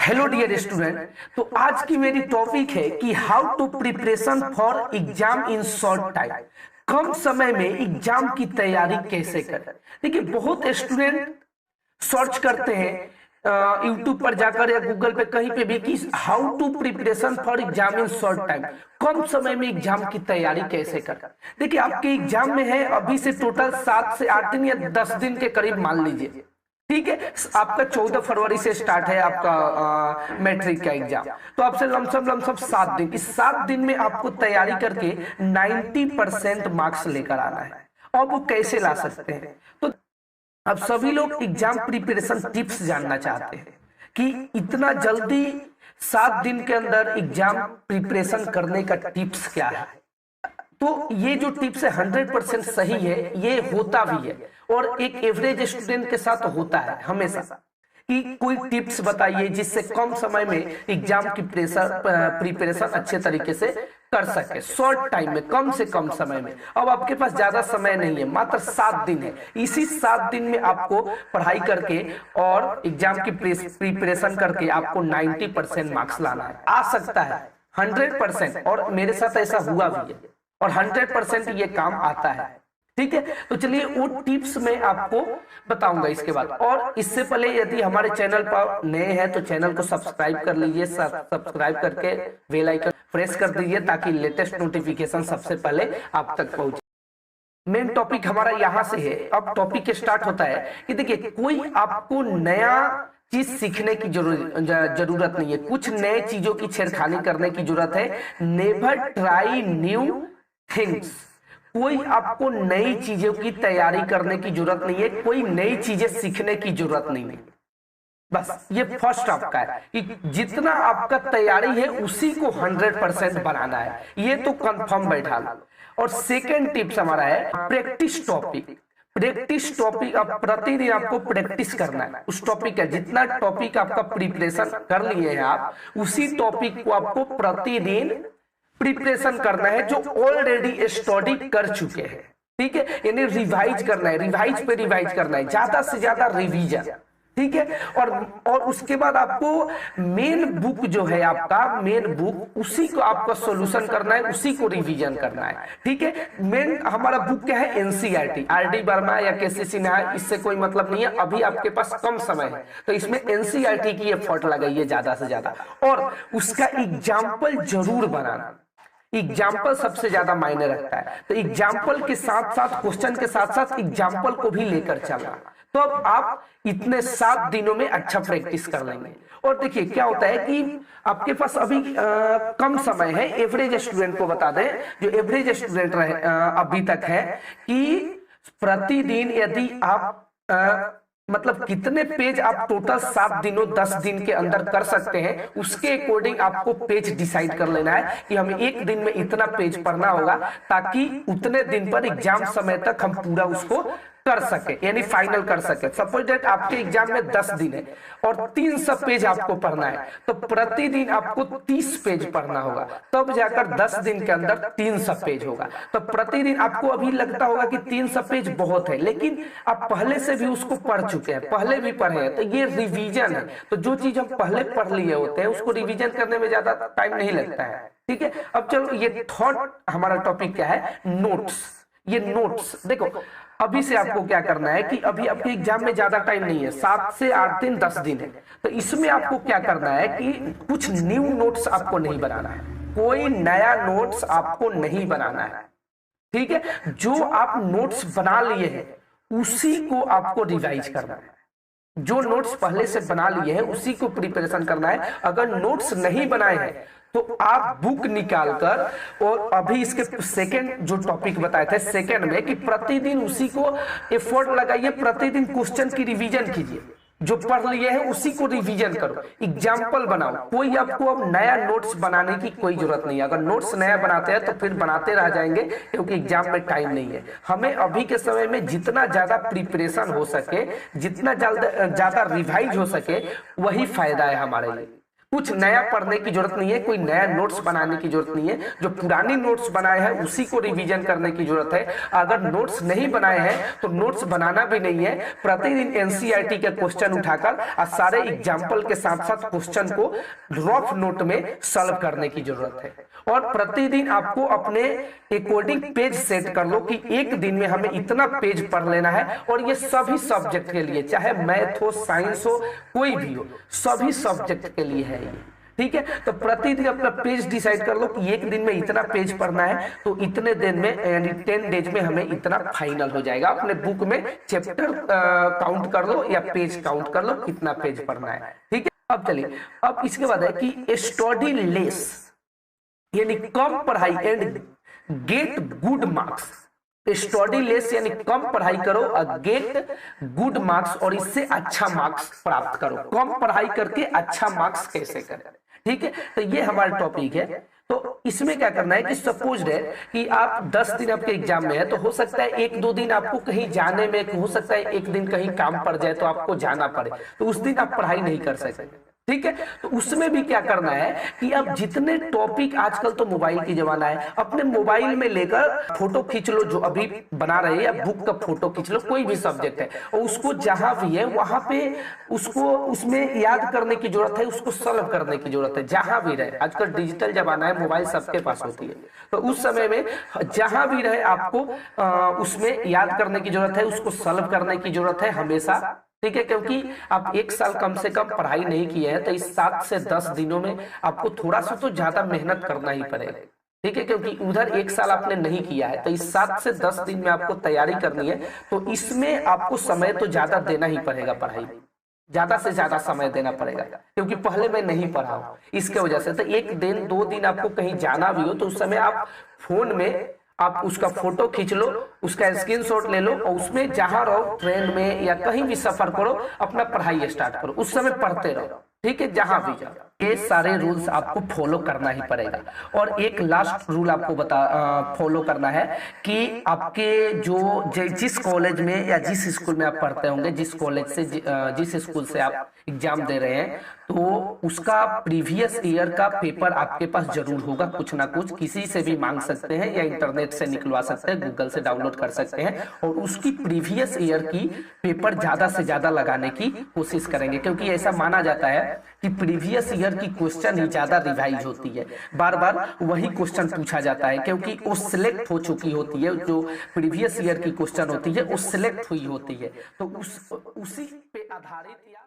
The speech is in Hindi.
Hello dear student. तो आज की मेरी टॉपिक है कि how to preparation for exam in short time. कम समय में एग्जाम की तैयारी कैसे करें। देखिए, बहुत स्टूडेंट सर्च करते हैं यूट्यूब पर जाकर या गूगल पे कहीं पे भी कि how to preparation for exam in short time, कम समय में एग्जाम की तैयारी कैसे करें। देखिए, आपके एग्जाम में है अभी से टोटल 7 से 8 दिन या 10 दिन के करीब मान लीजिए, ठीक है। आपका 14 फरवरी से स्टार्ट है आपका मैट्रिक का एग्जाम, तो आपसे लमसम 7 दिन, इस 7 दिन में आपको तैयारी करके 90% मार्क्स लेकर आना है। और वो कैसे ला सकते हैं, तो अब सभी लोग एग्जाम प्रिपरेशन टिप्स जानना चाहते हैं कि इतना जल्दी 7 दिन के अंदर एग्जाम प्रिपरेशन करने का टिप्स क्या है। तो ये जो टिप्स है 100% सही है, ये होता भी है और एक एवरेज स्टूडेंट के साथ होता है हमेशा कि कोई टिप्स बताइए जिससे कम समय में एग्जाम की प्रिपरेशन अच्छे तरीके से कर सके, शॉर्ट टाइम में, कम से कम समय में। अब आपके पास ज्यादा समय नहीं है, मात्र 7 दिन है। इसी 7 दिन में आपको पढ़ाई करके और एग्जाम की प्रिपरेशन करके आपको 90% मार्क्स लाना है। आ सकता है 100%, और मेरे साथ ऐसा हुआ भी है और 100% ये काम आता है, ठीक है। तो चलिए वो टिप्स मैं आपको बताऊंगा इसके बाद। और इससे पहले यदि हमारे चैनल पर नए हैं तो चैनल को सब्सक्राइब कर लीजिए, सब्सक्राइब करके बेल आइकन प्रेस कर दीजिए ताकि लेटेस्ट नोटिफिकेशन सबसे पहले आप तक पहुंचे। मेन टॉपिक हमारा यहाँ से है। अब टॉपिक स्टार्ट होता है कि देखिए, कोई आपको नया चीज सीखने की जरूरत नहीं है, कुछ नए चीजों की छेड़खानी करने की जरूरत है। नेवर ट्राई न्यू थिंग्स, कोई आपको नई चीजों की तैयारी करने की जरूरत नहीं है, कोई नई चीजें सीखने की जरूरत नहीं है। बस ये फर्स्ट आपका है कि जितना आपका तैयारी है उसी को 100% बनाना है, ये तो कंफर्म बैठा लो। और सेकेंड टिप्स हमारा है प्रैक्टिस टॉपिक। प्रैक्टिस टॉपिक, अब प्रतिदिन आपको प्रैक्टिस करना है उस टॉपिक का। जितना टॉपिक आपका प्रिपरेशन कर लिए हैं आप, उसी टॉपिक को आपको प्रतिदिन प्रिपरेशन करना है जो ऑलरेडी स्टडी कर चुके हैं, ठीक है। यानी रिवाइज करना है, रिवाइज पे रिवाइज करना है, ज्यादा से ज्यादा रिवीजन, ठीक है। और उसके बाद आपको मेन बुक जो है आपका मेन बुक, उसी को आपका सॉल्यूशन करना है, उसी को रिवीजन करना है, ठीक है। मेन हमारा बुक क्या है, एनसीईआरटी, आरडी वर्मा या केसी सिन्हा, इससे कोई मतलब नहीं है। अभी आपके पास कम समय है तो इसमें एनसीईआरटी की एफर्ट लगाइए ज्यादा से ज्यादा, और उसका एग्जाम्पल जरूर बनाना। एग्जाम्पल सबसे ज्यादा मायने रखता है, तो एग्जाम्पल के साथ साथ, क्वेश्चन के साथ साथ एग्जाम्पल को भी लेकर चलना। तो अब आप इतने 7 दिनों में अच्छा प्रैक्टिस कर लेंगे। और देखिए क्या होता है कि आपके पास अभी कम समय है। एवरेज स्टूडेंट को बता दें, जो एवरेज स्टूडेंट रहे अभी तक है, कि प्रतिदिन यदि आप मतलब कितने पेज आप टोटल 7 दिनों 10 दिन के अंदर कर सकते हैं, उसके अकॉर्डिंग आपको पेज डिसाइड कर लेना है कि हमें एक दिन में इतना पेज पढ़ना होगा, ताकि उतने दिन पर एग्जाम समय तक हम पूरा उसको कर सके, यानी फाइनल कर सके। सपोज दैट आपके एग्जाम में 10 दिन है और 300 पेज आपको पढ़ना है, तो प्रतिदिन आपको 30 पेज पढ़ना होगा, तब जाकर 10 दिन के अंदर 300 पेज होगा। तो प्रतिदिन आपको अभी लगता होगा कि 300 पेज बहुत है, लेकिन आप पहले से भी उसको पढ़ चुके हैं, पहले भी पढ़े हैं, तो ये रिवीजन है। तो जो चीज हम पहले पढ़ लिए होते हैं उसको रिवीजन करने में ज्यादा टाइम नहीं लगता है, ठीक है। अब चलो, ये थर्ड हमारा टॉपिक क्या है, नोट्स। ये नोट्स देखो, अभी से आपको क्या करना है कि अभी आपके एग्जाम में ज्यादा टाइम नहीं है, 7 से 8 दिन 10 दिन है, तो इसमें आपको क्या करना है कि कुछ न्यू नोट्स आपको नहीं बनाना है, कोई नया नोट्स आपको नहीं बनाना है, ठीक है। जो आप नोट्स बना लिए हैं उसी को आपको रिवाइज करना है। जो नोट्स पहले से बना लिए हैं उसी को प्रिपरेशन करना है। अगर नोट्स नहीं बनाए हैं तो आप बुक निकालकर, और अभी इसके सेकंड जो टॉपिक बताए थे सेकंड में, कि प्रतिदिन उसी को एफर्ट लगाइए, प्रतिदिन क्वेश्चन की रिवीजन कीजिए, जो पढ़ लिए हैं उसी को रिवीजन करो, एग्जाम्पल बनाओ। कोई आपको अब नया नोट्स बनाने की कोई जरूरत नहीं है। अगर नोट्स नया बनाते हैं तो फिर बनाते रह जाएंगे, क्योंकि एग्जाम में टाइम नहीं है। हमें अभी के समय में जितना ज्यादा प्रिपरेशन हो सके, जितना ज्यादा रिवाइज हो सके, वही फायदा है हमारे लिए। कुछ नया पढ़ने की जरूरत नहीं है, कोई नया नोट्स बनाने की जरूरत नहीं है। जो पुरानी नोट्स बनाए हैं उसी को रिवीजन करने की जरूरत है। अगर नोट्स नहीं बनाए हैं तो नोट्स बनाना भी नहीं है। प्रतिदिन एनसीईआरटी के क्वेश्चन उठाकर और सारे एग्जाम्पल के साथ साथ क्वेश्चन को रफ नोट में सॉल्व करने की जरूरत है। और प्रतिदिन आपको अपने अकॉर्डिंग पेज सेट कर लो कि एक दिन में हमें इतना पेज पढ़ लेना है। और ये सभी सब्जेक्ट के लिए, चाहे मैथ हो, साइंस हो, कोई भी हो, सभी सब्जेक्ट के लिए है ये। ठीक है, तो प्रतिदिन अपना पेज डिसाइड कर लो कि एक दिन में इतना पेज पढ़ना है, तो इतने दिन में यानी 10 डेज में हमें इतना फाइनल हो जाएगा। अपने बुक में चैप्टर काउंट कर लो या पेज काउंट कर लो कितना पेज पढ़ना है। ठीक है, अब चलिए, अब इसके बाद है कि स्टडी लेस यानी कम पढ़ाई and get good marks. Study less यानी कम पढ़ाई करो और गेट गुड मार्क्स, और इससे अच्छा मार्क्स प्राप्त करो। कम पढ़ाई करके अच्छा मार्क्स कैसे करें, ठीक है, तो ये हमारा टॉपिक है। तो इसमें क्या करना है कि सपोज है कि आप 10 दिन आपके एग्जाम में है, तो हो सकता है 1-2 दिन आपको कहीं जाने में, हो सकता है एक दिन कहीं काम पड़ जाए तो आपको जाना पड़े, तो उस दिन आप पढ़ाई नहीं कर सकते। ठीक है, तो उसमें भी क्या करना है कि अब जितने टॉपिक, आजकल तो मोबाइल की जमाना है, अपने मोबाइल में लेकर फोटो खींच लो, जो अभी बना रहे हैं, या बुक का फोटो खींच लो, कोई भी सब्जेक्ट है, और उसको जहां भी है वहां पे उसको उसमें याद करने की जरूरत है, उसको सॉल्व करने की जरूरत है। जहां भी रहे, आजकल डिजिटल जमाना है, मोबाइल सबके पास होती है, तो उस समय में जहां भी रहे आपको उसमें याद करने की जरूरत है, उसको सॉल्व करने की जरूरत है हमेशा। ठीक है, क्योंकि आप 1 साल कम से कम पढ़ाई नहीं किए हैं, तो इस 7 से 10 दिनों में आपको थोड़ा सा तो ज्यादा मेहनत करना ही पड़ेगा। ठीक है, क्योंकि उधर 1 साल आपने नहीं किया है, तो इस 7 से 10 दिन में आपको तैयारी करनी है, तो इसमें आपको समय तो ज्यादा देना ही पड़ेगा। पढ़ाई ज्यादा से ज्यादा समय देना पड़ेगा, क्योंकि पहले मैं नहीं पढ़ा हूं, इसके वजह से। तो 1 दिन 2 दिन आपको कहीं जाना भी हो, तो उस समय आप फोन में आप उसका फोटो खींच लो, उसका स्क्रीनशॉट ले लो, और उसमें जहां रहो, ट्रेन में या कहीं भी सफर करो, अपना पढ़ाई स्टार्ट करो, उस समय पढ़ते रहो। ठीक है, जहां भी जाओ, ये सारे रूल्स आपको फॉलो करना ही पड़ेगा। और एक लास्ट रूल आपको फॉलो करना है कि आपके जिस कॉलेज में या जिस स्कूल में आप पढ़ते होंगे, जिस कॉलेज से जिस स्कूल से आप एग्जाम दे रहे हैं, तो उसका प्रीवियस ईयर का पेपर आपके पास जरूर होगा, कुछ ना कुछ, किसी से भी मांग सकते हैं या इंटरनेट से निकलवा सकते हैं, गूगल से डाउनलोड कर सकते हैं, और उसकी प्रीवियस ईयर की पेपर ज्यादा से ज्यादा लगाने की कोशिश करेंगे, क्योंकि ऐसा माना जाता है कि प्रीवियस ईयर की क्वेश्चन ही ज्यादा रिवाइज होती है, बार बार वही क्वेश्चन पूछा जाता है, क्योंकि वो सिलेक्ट हो चुकी होती है, जो प्रीवियस ईयर की क्वेश्चन होती है वो सिलेक्ट हुई होती है, तो उसी पे आधारित या